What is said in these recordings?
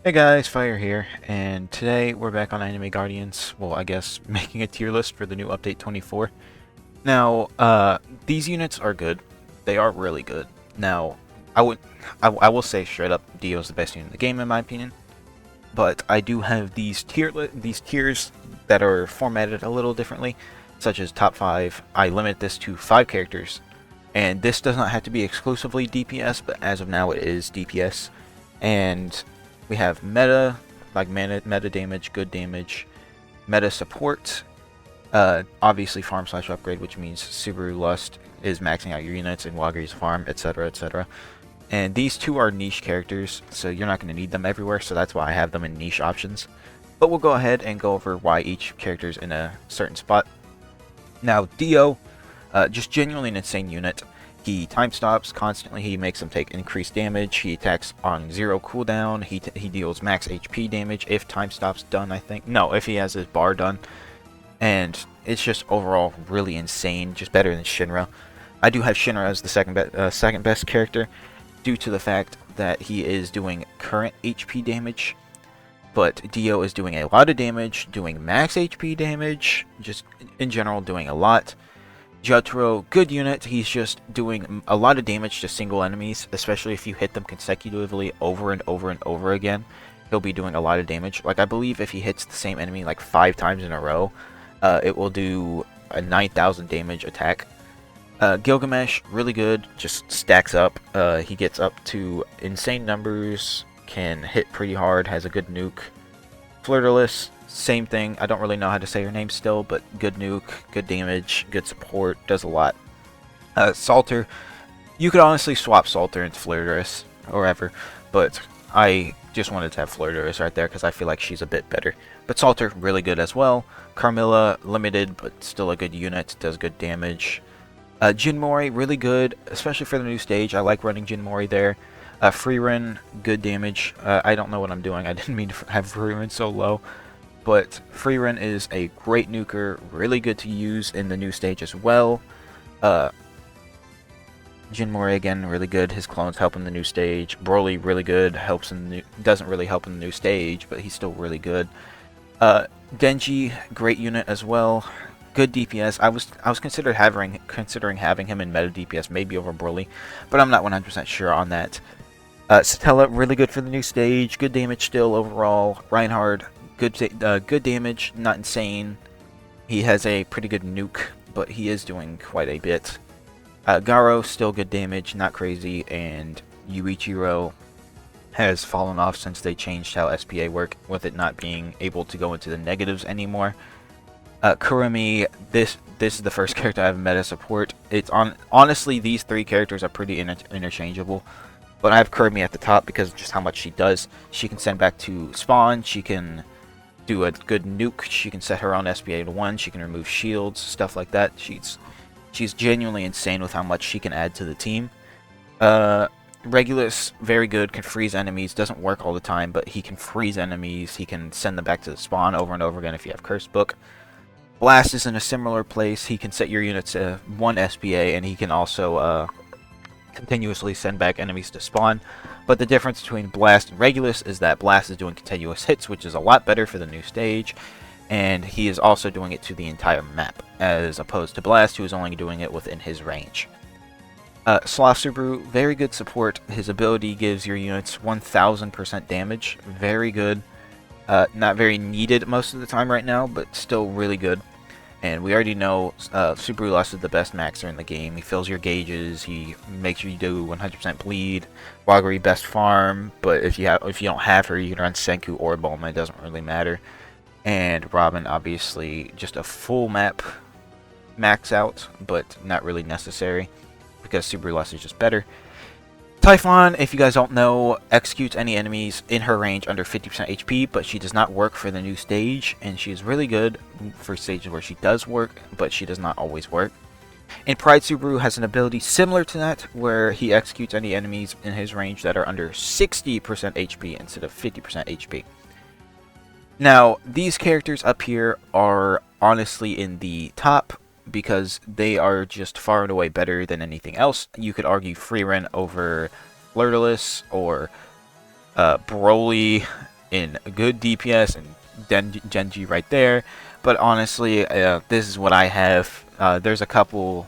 Hey guys, Fire here, and today we're back on Anime Guardians. Well, I guess making a tier list for the new update 24. Now, these units are good. They are really good. Now, I would, I will say straight up, Dio is the best unit in the game in my opinion. But I do have these tiers that are formatted a little differently, such as top 5. I limit this to 5 characters, and this does not have to be exclusively DPS, but as of now it is DPS. And we have meta, like meta damage, good damage, meta support, obviously farm/upgrade, which means Subaru Lust is maxing out your units and Wagri's farm, etc., etc. And these two are niche characters, so you're not going to need them everywhere, so that's why I have them in niche options. But we'll go ahead and go over why each character is in a certain spot. Now, Dio, just genuinely an insane unit. He time stops constantly, he makes them take increased damage, he attacks on 0 cooldown, he deals max HP damage if time stop's done, I think. No, if he has his bar done. And it's just overall really insane, just better than Shinra. I do have Shinra as the second best character, due to the fact that he is doing current HP damage, but Dio is doing a lot of damage, doing max HP damage, just in general doing a lot. Jotaro, good unit, he's just doing a lot of damage to single enemies, especially if you hit them consecutively over and over and over again. He'll be doing a lot of damage. Like, I believe if he hits the same enemy like 5 times in a row, it will do a 9,000 damage attack. Gilgamesh, really good, just stacks up. He gets up to insane numbers, can hit pretty hard, has a good nuke. Flirtless, same thing. I don't really know how to say her name still, but good nuke, good damage, good support, does a lot. Salter, you could honestly swap Salter into Flirtless or whatever, but I just wanted to have Flirtless right there because I feel like she's a bit better. But Salter, really good as well. Carmilla, limited, but still a good unit, does good damage. Jinmori, really good, especially for the new stage. I like running Jinmori there. Freerun, good damage. I don't know what I'm doing. I didn't mean to have Freerun so low. But Freerun is a great nuker, really good to use in the new stage as well. Jinmori again, really good. His clones help in the new stage. Broly, really good. Helps in the doesn't really help in the new stage, but he's still really good. Denji, great unit as well. Good DPS. I was considering having him in meta DPS, maybe over Broly, but I'm not 100% sure on that. Satella, really good for the new stage. Good damage still overall. Reinhard, good damage, not insane. He has a pretty good nuke, but he is doing quite a bit. Garo, still good damage, not crazy, and Yuichiro has fallen off since they changed how SPA work, with it not being able to go into the negatives anymore. Kurumi, this is the first character I have meta support. Honestly, these 3 characters are pretty interchangeable. But I have Kurumi at the top because of just how much she does. She can send back to spawn, she can do a good nuke, she can set her on SPA to 1, she can remove shields, stuff like that. She's genuinely insane with how much she can add to the team. Regulus, very good, can freeze enemies, doesn't work all the time, but he can freeze enemies, he can send them back to the spawn over and over again if you have Curse Book. Blast is in a similar place, he can set your units to 1 SPA, and he can also continuously send back enemies to spawn. But the difference between Blast and Regulus is that Blast is doing continuous hits, which is a lot better for the new stage, and he is also doing it to the entire map, as opposed to Blast, who is only doing it within his range. Sloth Subaru, very good support. His ability gives your units 1000% damage, very good. Not very needed most of the time right now, but still really good. And we already know Subaru Lust is the best maxer in the game. He fills your gauges. He makes sure you do 100% bleed. Wagri best farm, but if you don't have her, you can run Senku or Bulma. It doesn't really matter. And Robin, obviously, just a full map max out, but not really necessary because Subaru Lust is just better. Typhon, if you guys don't know, executes any enemies in her range under 50% HP, but she does not work for the new stage, and she is really good for stages where she does work, but she does not always work. And Pride Subaru has an ability similar to that, where he executes any enemies in his range that are under 60% HP instead of 50% HP. Now, these characters up here are honestly in the top, because they are just far and away better than anything else. You could argue Freerun over Flirtless or Broly in good DPS, and Genji right there. But honestly, this is what I have. There's a couple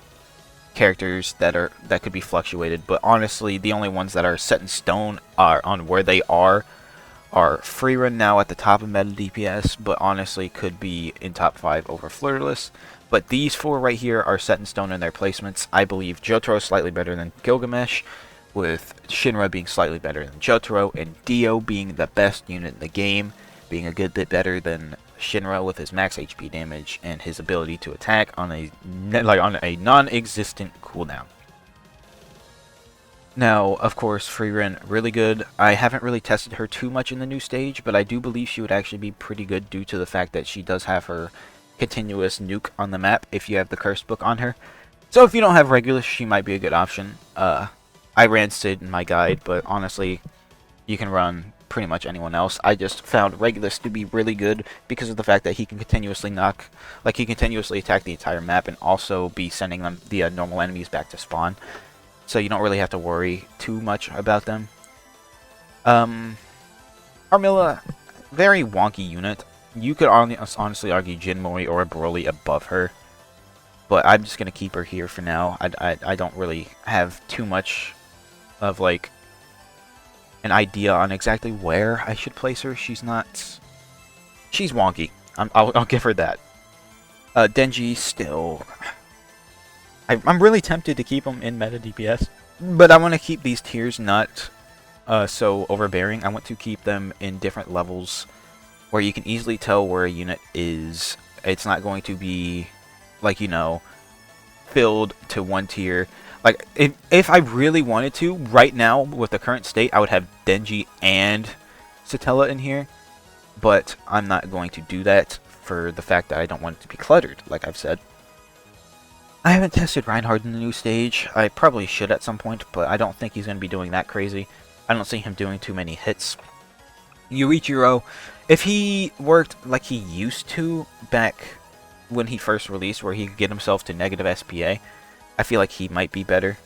characters that could be fluctuated, but honestly, the only ones that are set in stone are on where they are Freerun now at the top of meta DPS, but honestly could be in top 5 over Flirtless. But these 4 right here are set in stone in their placements. I believe Jotaro is slightly better than Gilgamesh, with Shinra being slightly better than Jotaro, and Dio being the best unit in the game, being a good bit better than Shinra with his max HP damage and his ability to attack on a non-existent cooldown. Now, of course, Freerun, really good. I haven't really tested her too much in the new stage, but I do believe she would actually be pretty good due to the fact that she does have her continuous nuke on the map if you have the curse book on her. So if you don't have Regulus, she might be a good option. I ran Sid in my guide, but honestly, you can run pretty much anyone else. I just found Regulus to be really good because of the fact that he can continuously continuously attack the entire map and also be sending them the normal enemies back to spawn. So you don't really have to worry too much about them. Carmilla, very wonky unit. You could honestly argue Jinmori or Broly above her, but I'm just gonna keep her here for now. I don't really have too much of like an idea on exactly where I should place her. She's wonky. I'll give her that. Denji still. I'm really tempted to keep them in meta DPS, but I want to keep these tiers not so overbearing. I want to keep them in different levels where you can easily tell where a unit is. It's not going to be, like, you know, filled to one tier. Like, if I really wanted to, right now, with the current state, I would have Denji and Satella in here, but I'm not going to do that for the fact that I don't want it to be cluttered, like I've said. I haven't tested Reinhardt in the new stage. I probably should at some point, but I don't think he's going to be doing that crazy. I don't see him doing too many hits. Yuichiro, if he worked like he used to back when he first released, where he could get himself to negative SPA, I feel like he might be better.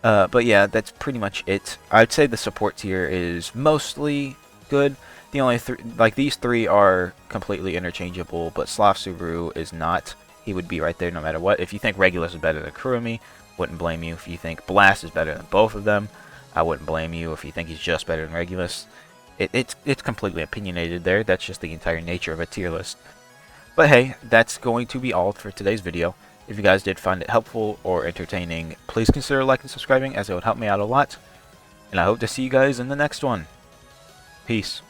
But yeah, that's pretty much it. I'd say the support tier is mostly good. The only these 3 are completely interchangeable, but Slav Subaru is not. He would be right there no matter what. If you think Regulus is better than Kurumi, wouldn't blame you. If you think Blast is better than both of them, I wouldn't blame you. If you think he's just better than Regulus, it's completely opinionated there. That's just the entire nature of a tier list. But hey, that's going to be all for today's video. If you guys did find it helpful or entertaining, please consider liking and subscribing, as it would help me out a lot. And I hope to see you guys in the next one. Peace.